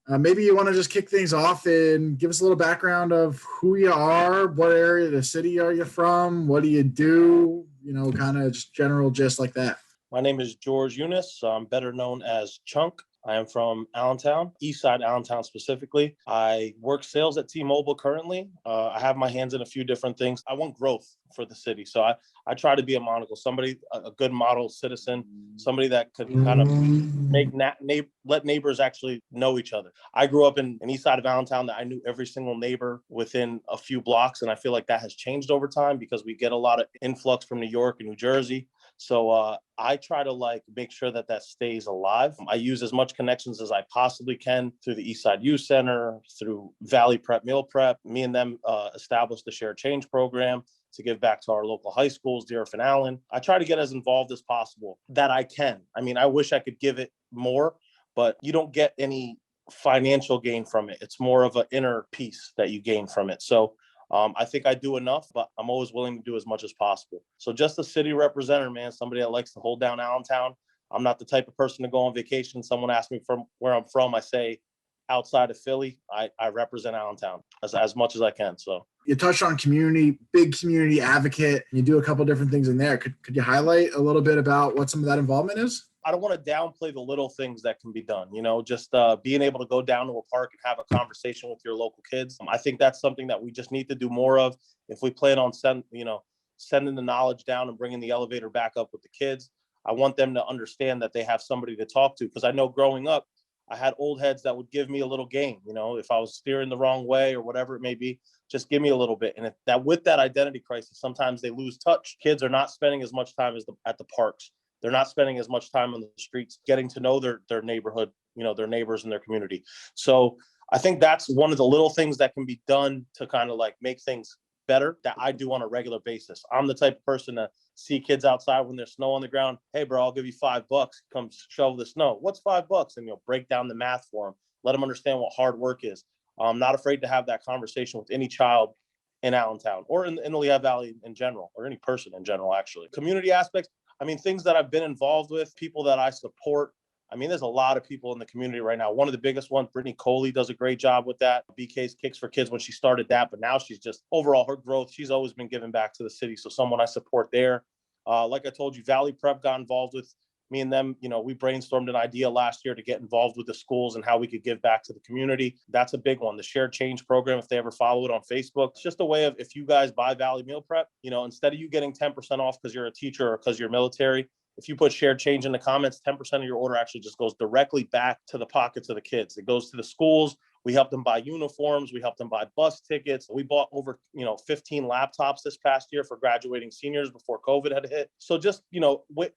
Maybe you want to just kick things off and give us a little background of who you are, what area of the city are you from, what do you do, kind of just general gist like that. My name is George Younes. I'm better known as Chunk. I am from Allentown, East Side Allentown specifically. I work sales at T-Mobile currently. I have my hands in a few different things. I want growth for the city. So I try to be a monocle, somebody, a good model citizen, somebody that could kind of let neighbors actually know each other. I grew up in East Side of Allentown that I knew every single neighbor within a few blocks. And I feel like that has changed over time because we get a lot of influx from New York and New Jersey. So I try to make sure that stays alive. I use as much connections as I possibly can through the East Side Youth Center, through Valley Prep Meal Prep. Me and them established the Share Change program to give back to our local high schools, Deerfield and Allen. I try to get as involved as possible that I can. I mean, I wish I could give it more, but you don't get any financial gain from it. It's more of an inner peace that you gain from it. So I think I do enough, but I'm always willing to do as much as possible. So just a city representative, man, somebody that likes to hold down Allentown. I'm not the type of person to go on vacation. Someone asks me from where I'm from. I say outside of Philly, I represent Allentown as much as I can. So you touched on community, big community advocate. You do a couple different things in there. Could you highlight a little bit about what some of that involvement is? I don't want to downplay the little things that can be done, just being able to go down to a park and have a conversation with your local kids. I think that's something that we just need to do more of. If we plan on sending the knowledge down and bringing the elevator back up with the kids, I want them to understand that they have somebody to talk to. Because I know growing up, I had old heads that would give me a little game, if I was steering the wrong way or whatever it may be, just give me a little bit. And with that identity crisis, sometimes they lose touch. Kids are not spending as much time at the parks. They're not spending as much time on the streets, getting to know their neighborhood, their neighbors in their community. So I think that's one of the little things that can be done to kind of make things better that I do on a regular basis. I'm the type of person to see kids outside when there's snow on the ground. Hey, bro, I'll give you $5. Come shovel the snow. What's $5? And break down the math for them. Let them understand what hard work is. I'm not afraid to have that conversation with any child in Allentown or in the Lehigh Valley in general, or any person in general, actually. Community aspects. Things that I've been involved with, people that I support. There's a lot of people in the community right now. One of the biggest ones, Brittany Coley, does a great job with that. BK's Kicks for Kids when she started that, but now she's just overall her growth. She's always been giving back to the city. So someone I support there. Like I told you, Valley Prep got involved with me and them. We brainstormed an idea last year to get involved with the schools and how we could give back to the community. That's a big one. The Share Change program, if they ever follow it on Facebook, it's just a way of, if you guys buy Valley Meal Prep, instead of you getting 10% off because you're a teacher or because you're military, if you put Share Change in the comments, 10% of your order actually just goes directly back to the pockets of the kids. It goes to the schools. We help them buy uniforms. We help them buy bus tickets. We bought over, 15 laptops this past year for graduating seniors before COVID had hit. So just,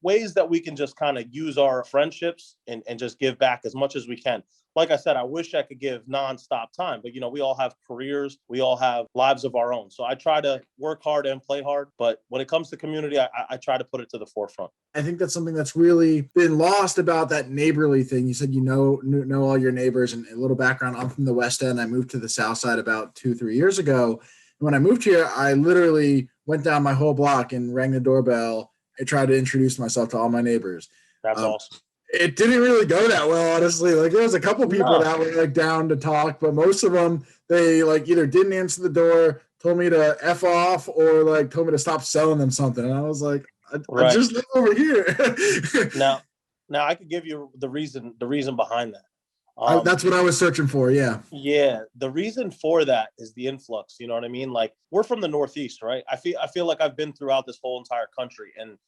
ways that we can just kind of use our friendships and just give back as much as we can. Like I said, I wish I could give nonstop time, but, we all have careers. We all have lives of our own. So I try to work hard and play hard. But when it comes to community, I try to put it to the forefront. I think that's something that's really been lost about that neighborly thing. You said know all your neighbors, and a little background. I'm from the West End. I moved to the South Side about 2-3 years ago. And when I moved here, I literally went down my whole block and rang the doorbell and tried to introduce myself to all my neighbors. That's awesome. It didn't really go that well, honestly. There was a couple people that were down to talk, but most of them, they either didn't answer the door, told me to F off, or told me to stop selling them something. And I was like, I just live over here. Now I could give you the reason behind that. That's what I was searching for. Yeah. Yeah. The reason for that is the influx. You know what I mean? We're from the Northeast, right? I feel like I've been throughout this whole entire country. And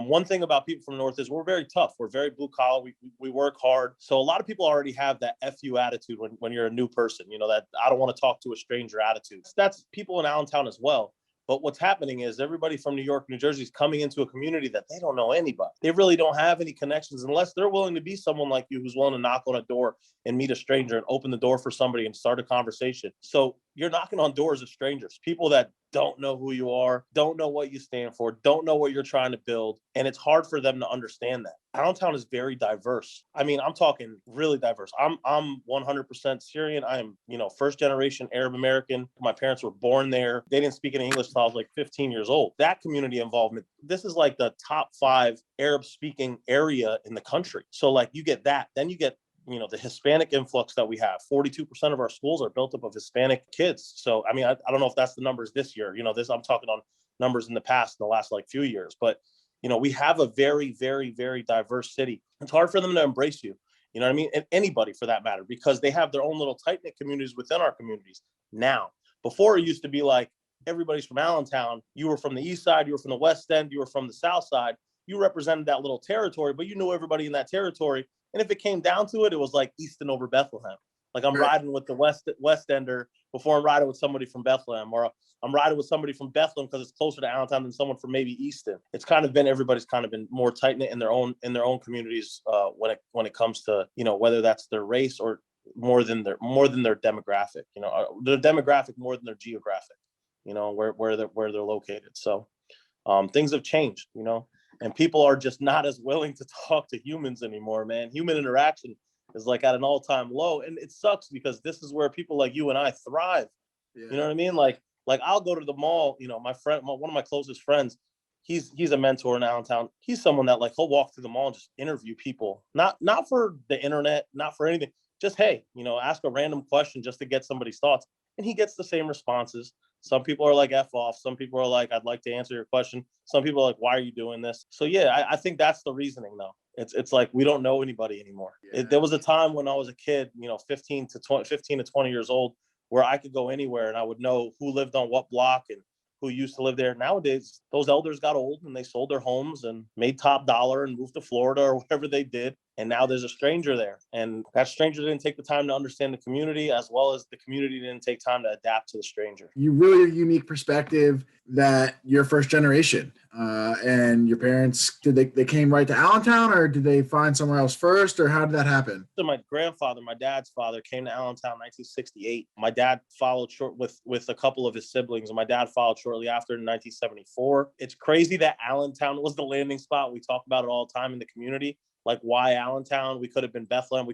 one thing about people from the North is we're very tough. We're very blue collar. We work hard. So a lot of people already have that FU attitude when you're a new person, that I don't want to talk to a stranger attitude. That's people in Allentown as well. But what's happening is everybody from New York, New Jersey is coming into a community that they don't know anybody. They really don't have any connections unless they're willing to be someone like you who's willing to knock on a door and meet a stranger and open the door for somebody and start a conversation. So you're knocking on doors of strangers, people that don't know who you are, don't know what you stand for, don't know what you're trying to build. And it's hard for them to understand that. Allentown is very diverse. I'm talking really diverse. I'm 100% Syrian. I am, first generation Arab American. My parents were born there. They didn't speak any English until I was 15 years old. That community involvement, this is the top 5 Arab speaking area in the country. So you get that, then you get the Hispanic influx that we have. 42% of our schools are built up of Hispanic kids. So, I mean, I don't know if that's the numbers this year. I'm talking on numbers in the past, in the last like few years. But, we have a very, very, very diverse city. It's hard for them to embrace you. You know what I mean? And anybody for that matter, because they have their own little tight-knit communities within our communities now. Before, it used to be like, everybody's from Allentown. You were from the east side, you were from the west end, you were from the south side. You represented that little territory, but you knew everybody in that territory. And if it came down to it, it was like Easton over Bethlehem. Like I'm riding with the West Ender before I'm riding with somebody from Bethlehem, or I'm riding with somebody from Bethlehem because it's closer to Allentown than someone from maybe Easton. It's kind of been, everybody's kind of been more tight knit in their own communities when it comes to, whether that's their race or more than their demographic, their demographic more than their geographic, where they're located. So things have changed, and people are just not as willing to talk to humans anymore, man. Human interaction is like at an all-time low. And it sucks because this is where people like you and I thrive. Yeah. You know what I mean? Like I'll go to the mall, my friend, one of my closest friends, he's a mentor in Allentown. He's someone that like, he'll walk through the mall and just interview people, not for the internet, not for anything. Just, hey, ask a random question just to get somebody's thoughts. And he gets the same responses. Some people are like, F off. Some people are like, I'd like to answer your question. Some people are like, why are you doing this? So yeah, I think that's the reasoning though. It's like, we don't know anybody anymore. Yeah. There was a time when I was a kid, 15 to 20 years old, where I could go anywhere and I would know who lived on what block and who used to live there. Nowadays, those elders got old and they sold their homes and made top dollar and moved to Florida or whatever they did. And now there's a stranger there. And that stranger didn't take the time to understand the community, as well as the community didn't take time to adapt to the stranger. You really have a unique perspective that you're first generation. And your parents, they came right to Allentown, or did they find somewhere else first, or how did that happen? So my grandfather, my dad's father, came to Allentown in 1968. My dad followed short with a couple of his siblings, and my dad followed shortly after in 1974. It's crazy that Allentown was the landing spot. We talk about it all the time in the community. Like, why Allentown? We could have been Bethlehem.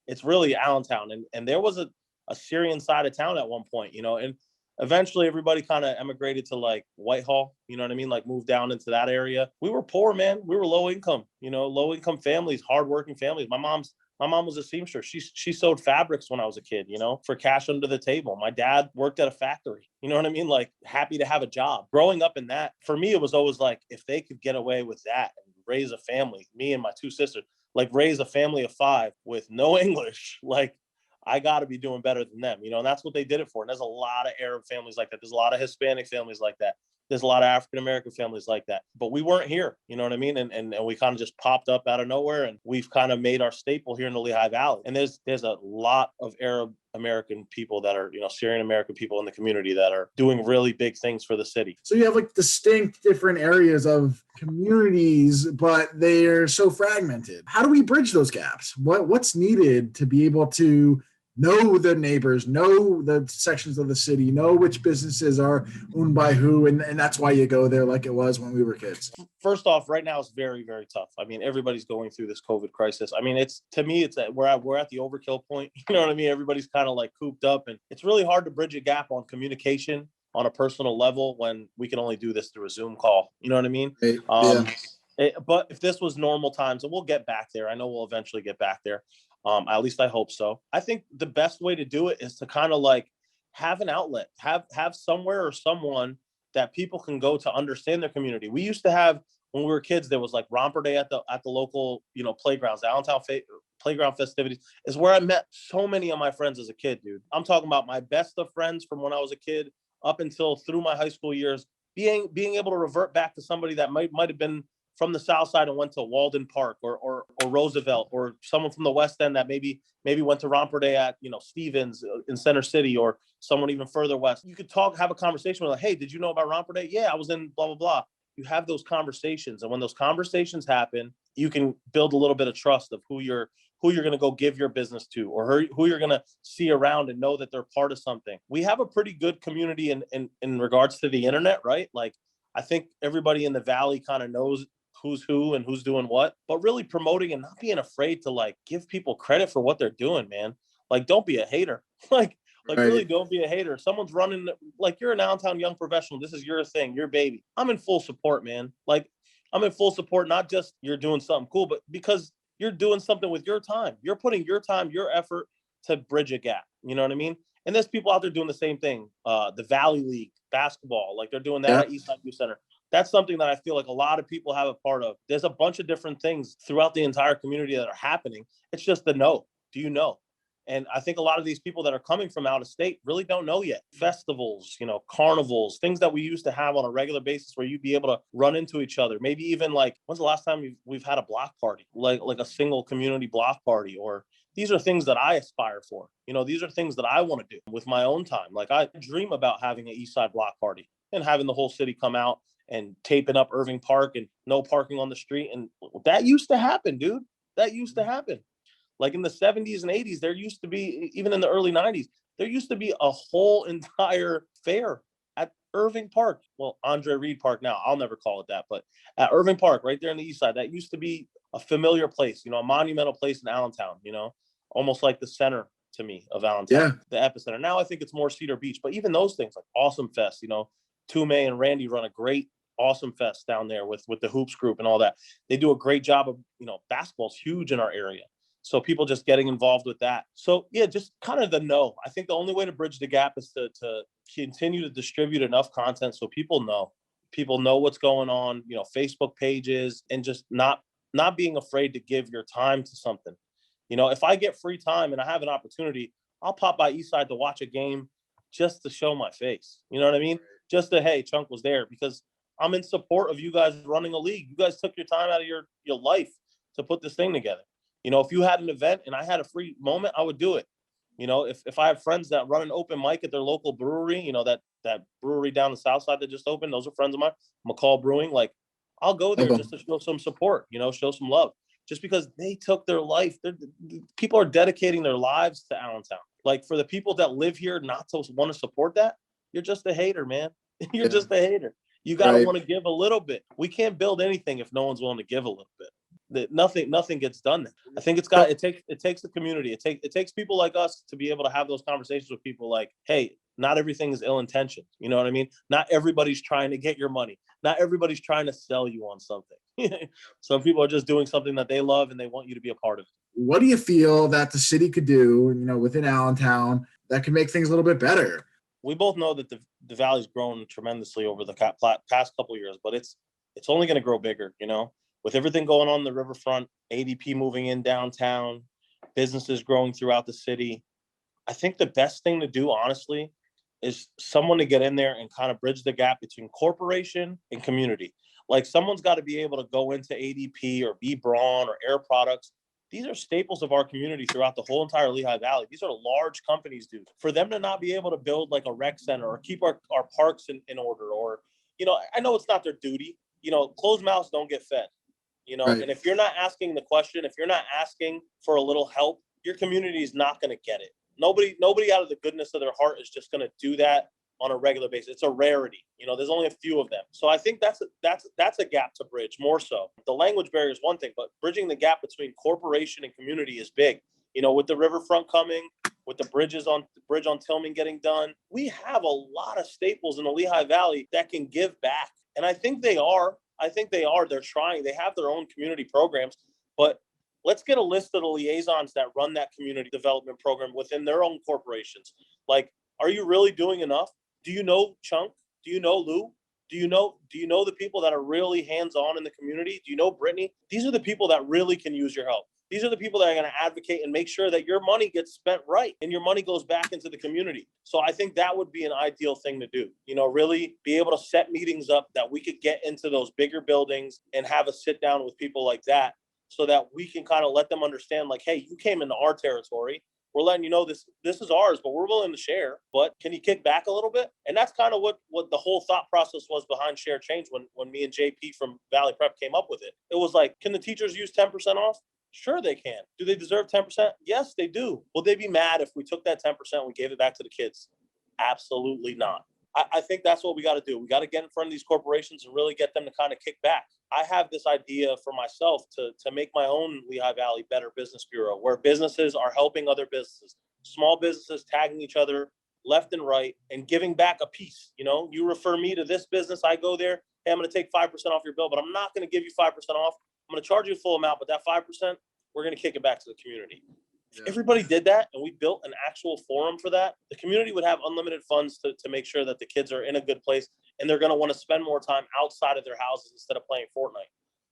It's really Allentown. And there was a Syrian side of town at one point, and eventually everybody kind of emigrated to like Whitehall, you know what I mean? Like moved down into that area. We were poor, man. We were low income, low income families, hardworking families. My mom was a seamstress. She sewed fabrics when I was a kid, for cash under the table. My dad worked at a factory, you know what I mean? Like happy to have a job. Growing up in that, for me, it was always like, if they could get away with that and raise a family, me and my two sisters, like raise a family of 5 with no English, like I got to be doing better than them, and that's what they did it for. And there's a lot of Arab families like that. There's a lot of Hispanic families like that. There's a lot of African-American families like that, but we weren't here, you know what I mean? And we kind of just popped up out of nowhere, and we've kind of made our staple here in the Lehigh Valley. And there's a lot of Arab American people that are, Syrian American people in the community that are doing really big things for the city. So you have like distinct different areas of communities, but they are so fragmented. How do we bridge those gaps? What's needed to be able to know the neighbors, know the sections of the city, know which businesses are owned by who, and that's why you go there like it was when we were kids? First off, right now it's very, very tough. I mean, everybody's going through this COVID crisis. I mean, we're at the overkill point. You know what I mean? Everybody's kind of like cooped up, and it's really hard to bridge a gap on communication on a personal level when we can only do this through a Zoom call. You know what I mean? But if this was normal times, and we'll get back there, I know we'll eventually get back there. At least I hope so. I think the best way to do it is to kind of like have an outlet, have somewhere or someone that people can go to understand their community. We used to have, when we were kids, there was like romper day at the local, playgrounds. The Allentown playground festivities is where I met so many of my friends as a kid, dude. I'm talking about my best of friends from when I was a kid up until through my high school years, being able to revert back to somebody that might have been from the South Side and went to Walden Park or Roosevelt, or someone from the West End that maybe went to romper day at, Stevens in Center City, or someone even further west. You could have a conversation with like, hey, did you know about romper day? Yeah, I was in blah, blah, blah. You have those conversations. And when those conversations happen, you can build a little bit of trust of who you're going to go give your business to, or who you're going to see around and know that they're part of something. We have a pretty good community in regards to the internet, right? Like, I think everybody in the Valley kind of knows who's who and who's doing what, but really promoting and not being afraid to like give people credit for what they're doing, man. Like, don't be a hater. like right. Really don't be a hater. Someone's running, like, you're an Allentown young professional. This is your thing, your baby. I'm in full support, man. Like, I'm in full support, not just you're doing something cool, but because You're doing something with your time. You're putting your time, your effort to bridge a gap. You know what I mean? And there's people out there doing the same thing. The Valley League basketball, like they're doing that Yeah. at Eastside Youth Center. That's something that I feel like a lot of people have a part of. There's a bunch of different things throughout the entire community that are happening. It's just the know. Do you know? And I think a lot of these people that are coming from out of state really don't know yet. Festivals, carnivals, things that we used to have on a regular basis where you'd be able to run into each other. Maybe even like, when's the last time we've had a block party, like a single community block party? Or these are things that I aspire for. These are things that I want to do with my own time. Like I dream about having an East Side block party and having the whole city come out and taping up Irving Park and no parking on the street. And that used to happen, dude. That used to happen. Like in the 70s and 80s, there used to be, even in the early 90s, there used to be a whole entire fair at Irving Park. Well, Andre Reed Park now, I'll never call it that, but at Irving Park, right there on the east side, that used to be a familiar place, a monumental place in Allentown, almost like the center to me of Allentown, the epicenter. Now I think it's more Cedar Beach, but even those things like Awesome Fest, Tume and Randy run a great Awesome Fest down there with the Hoops group and all that. They do a great job of, basketball's huge in our area. So people just getting involved with that. So yeah, just kind of the know. I think the only way to bridge the gap is to continue to distribute enough content so people know what's going on, Facebook pages, and just not being afraid to give your time to something. If I get free time and I have an opportunity, I'll pop by Eastside to watch a game just to show my face. You know what I mean? Just to, hey, Chunk was there, because I'm in support of you guys running a league. You guys took your time out of your life to put this thing together. If you had an event and I had a free moment, I would do it. If I have friends that run an open mic at their local brewery, that brewery down the south side that just opened, those are friends of mine, McCall Brewing, like I'll go there just to show some support, show some love, just because they took their life. People are dedicating their lives to Allentown. Like for the people that live here not to want to support that, you're just a hater, man. You're just a hater. You got to want to give a little bit. We can't build anything if no one's willing to give a little bit. That nothing gets done. I think it takes the community. It takes people like us to be able to have those conversations with people like, hey, not everything is ill-intentioned. You know what I mean? Not everybody's trying to get your money. Not everybody's trying to sell you on something. Some people are just doing something that they love and they want you to be a part of it. What do you feel that the city could do, within Allentown that could make things a little bit better? We both know that the valley's grown tremendously over the past couple of years, but it's only going to grow bigger, with everything going on in the riverfront, ADP moving in downtown, businesses growing throughout the city. I think the best thing to do, honestly, is someone to get in there and kind of bridge the gap between corporation and community. Like someone's got to be able to go into ADP or B Braun or Air Products. These are staples of our community throughout the whole entire Lehigh Valley. These are large companies, dude. For them to not be able to build like a rec center or keep our parks in order, or, I know it's not their duty. Closed mouths don't get fed. Right. And if you're not asking the question, if you're not asking for a little help, your community is not going to get it. Nobody out of the goodness of their heart is just going to do that on a regular basis. It's a rarity. There's only a few of them. So I think that's a gap to bridge more so. The language barrier is one thing, but bridging the gap between corporation and community is big. With the riverfront coming, with the bridge on Tillman getting done, we have a lot of staples in the Lehigh Valley that can give back. And I think they are. They're trying. They have their own community programs, but let's get a list of the liaisons that run that community development program within their own corporations. Like, are you really doing enough? Do you know Chunk? Do you know Lou? Do you know the people that are really hands-on in the community? Do you know Brittany? These are the people that really can use your help. These are the people that are going to advocate and make sure that your money gets spent right and your money goes back into the community. So I think that would be an ideal thing to do. Really be able to set meetings up that we could get into those bigger buildings and have a sit down with people like that, so that we can kind of let them understand, like, hey, you came into our territory. We're letting you know this is ours, but we're willing to share. But can you kick back a little bit? And that's kind of what the whole thought process was behind Share Change when me and JP from Valley Prep came up with it. It was like, can the teachers use 10% off? Sure, they can. Do they deserve 10%? Yes, they do. Will they be mad if we took that 10% and we gave it back to the kids? Absolutely not. I think that's what we got to do. We got to get in front of these corporations and really get them to kind of kick back. I have this idea for myself to make my own Lehigh Valley Better Business Bureau, where businesses are helping other businesses, small businesses tagging each other left and right and giving back a piece. You refer me to this business, I go there. Hey, I'm going to take 5% off your bill, but I'm not going to give you 5% off. I'm going to charge you a full amount, but that 5%, we're going to kick it back to the community. If Yeah. everybody did that and we built an actual forum for that, the community would have unlimited funds to make sure that the kids are in a good place, and they're going to want to spend more time outside of their houses instead of playing Fortnite.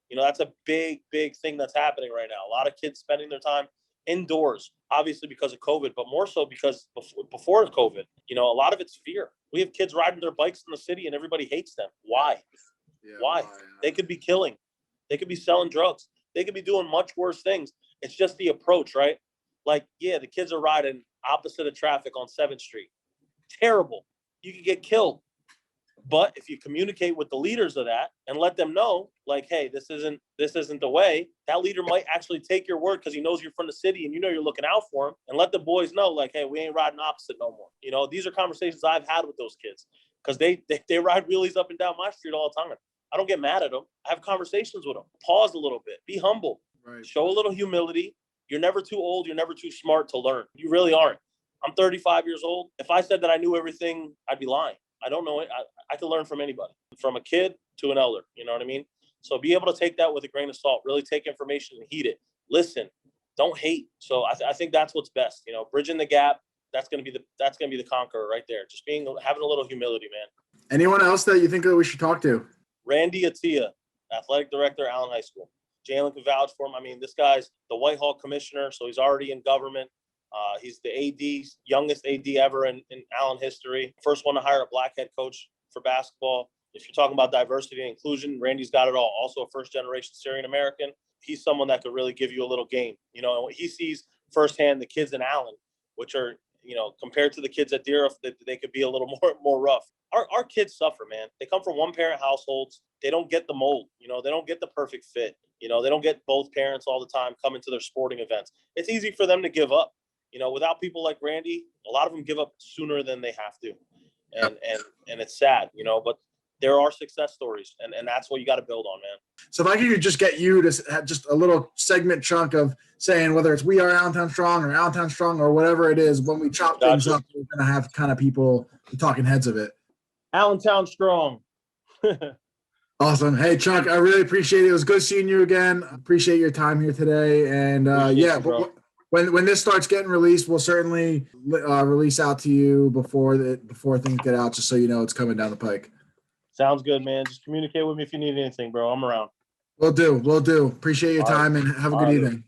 You know, that's a big, big thing that's happening right now. A lot of kids spending their time indoors, obviously because of COVID, but more so because before COVID, you know, a lot of it's fear. We have kids riding their bikes in the city and everybody hates them. Why? Yeah, Why? They could be killing. They could be selling drugs. They could be doing much worse things. It's just the approach, right? Like, yeah, the kids are riding opposite of traffic on 7th Street. Terrible. You could get killed. But if you communicate with the leaders of that and let them know, like, hey, this isn't the way, that leader might actually take your word because he knows you're from the city and you know you're looking out for him, and let the boys know, like, hey, we ain't riding opposite no more. You know, these are conversations I've had with those kids because they ride wheelies up and down my street all the time. I don't get mad at them. I have conversations with them. Pause a little bit. Be humble. Right. Show a little humility. You're never too old. You're never too smart to learn. You really aren't. I'm 35 years old. If I said that I knew everything, I'd be lying. I don't know it. I can learn from anybody, from a kid to an elder. You know what I mean? So be able to take that with a grain of salt. Really take information and heed it. Listen. Don't hate. So I think that's what's best. You know, bridging the gap. That's gonna be the conqueror right there. Just having a little humility, man. Anyone else that you think that we should talk to? Randy Attia, athletic director, Allen High School. Jalen can vouch for him. I mean, this guy's the Whitehall commissioner, so he's already in government. He's the AD, youngest AD ever in Allen history. First one to hire a black head coach for basketball. If you're talking about diversity and inclusion, Randy's got it all. Also a first-generation Syrian American. He's someone that could really give you a little game. You know, he sees firsthand the kids in Allen, which are, you know, compared to the kids at Deer, they could be a little more rough. Our kids suffer, man. They come from one-parent households. They don't get the mold. You know, they don't get the perfect fit. You know, they don't get both parents all the time coming to their sporting events. It's easy for them to give up. You know, without people like Randy, a lot of them give up sooner than they have to. And it's sad, you know, but there are success stories, and that's what you got to build on, man. So if I could just get you to have just a little segment chunk of saying whether it's We Are Allentown Strong or Allentown Strong or whatever it is, when we chop things up, we're going to have kind of people, the talking heads of it. Allentown Strong. Awesome. Hey, Chuck, I really appreciate it. It was good seeing you again. Appreciate your time here today. And when this starts getting released, we'll certainly release out to you before things get out, just so you know it's coming down the pike. Sounds good, man. Just communicate with me if you need anything, bro. I'm around. Will do. Appreciate your time and have a good evening.